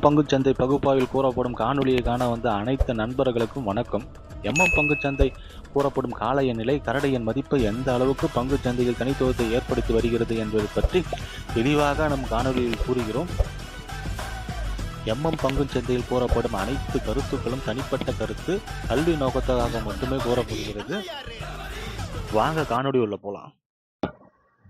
பங்குச்சந்தை பகுப்பாய்வில் கூறப்படும் காணொளியை காண வந்த அனைத்து நண்பர்களுக்கும் வணக்கம். பங்குச்சந்தை கூறப்படும் கால நிலை கரடியின் மதிப்பு எந்த அளவுக்கு பங்குச்சந்தையில் தனித்துவத்தை ஏற்படுத்தி வருகிறது என்பது பற்றி தெளிவாக நம் காணொலியில் கூறுகிறோம். பங்குச்சந்தையில் கூறப்படும் அனைத்து கருத்துக்களும் தனிப்பட்ட கருத்து, கல்வி நோக்கத்துக்காக மட்டுமே கூறப்படுகிறது. வாங்க காணொலி உள்ள போலாம்.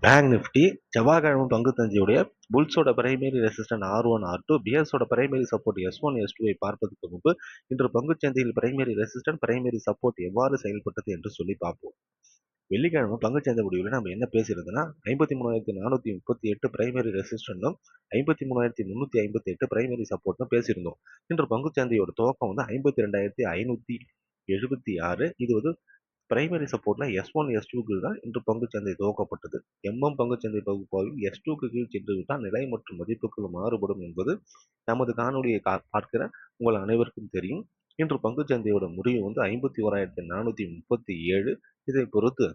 பேங்க் நிஃப்டி செவ்வாய்க்கிழமை பங்குச்சந்தையுடைய புல்ஸோட பிரைமரி ரெசிஸ்டன்ட் R1 R2 பிஎஸோட பிரைமரி சப்போர்ட் S1 S2 பார்ப்பதற்கு முன்பு இன்று பங்குச்சந்தையில் பிரைமரி ரெசிஸ்டன்ட் பிரைமரி சப்போர்ட் எவ்வாறு செயல்பட்டது என்று சொல்லி பார்ப்போம். வெள்ளிக்கிழமை பங்குச்சந்தை முடிவில் நம்ம என்ன பேசுறதுன்னா 53,438 பிரைமரி ரெசிஸ்டன்டும் 53,358 பிரைமரி சப்போர்ட்டும் பேசியிருந்தோம். இன்று பங்குச்சந்தையோட துவக்கம் 52,576. இது பிரைமரி சப்போர்ட்ல S1 S2க்கு தான் இன்று பங்குச்சந்தை துவக்கப்பட்டது. பங்குச்சந்தை பகுப்பாய்வில் S2க்கு கீழ் சென்று விட்டால் நிலை மற்றும் மதிப்புகள் மாறுபடும் என்பது நமது காணொலியை பார்க்கிற உங்கள் அனைவருக்கும் தெரியும். இன்று பங்குச்சந்தையோட முடிவு 51,437. இதை பொறுத்து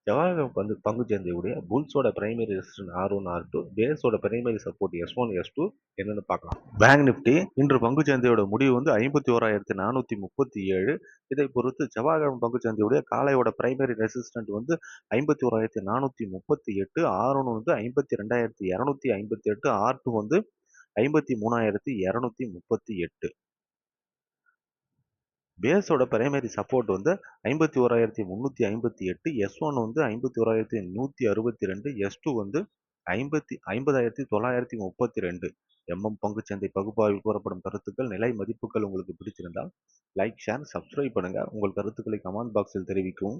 செவ்வாய்க்கிழமை பங்குச்சந்தையுடைய புல்ஸோட பிரைமரி ரெசிஸ்டன்ட் R1 R2 பேஸோட பிரைமரி சப்போர்ட் S1 S2 என்னன்னு பார்க்கலாம். பேங்க் நிஃப்டி இன்று பங்குச்சந்தையோட முடிவு 51,437. இதை பொறுத்து செவ்வாய்க்கிழமை பங்குச்சந்தையுடைய காலையோட பிரைமரி ரெசிஸ்டன்ட் 51,438. R1 52,258. R2 53,238. பேஸோட பிரைமரி சப்போர்ட் 51,358. S1 51,162. S2 50,932. பங்குச்சந்தை பகுப்பாய்வில் கூறப்படும் கருத்துக்கள் நிலை மதிப்புகள் உங்களுக்கு பிடிச்சிருந்தால் லைக் ஷேர் சப்ஸ்கிரைப் பண்ணுங்க. உங்கள் கருத்துக்களை கமெண்ட் பாக்ஸில் தெரிவிக்கவும்.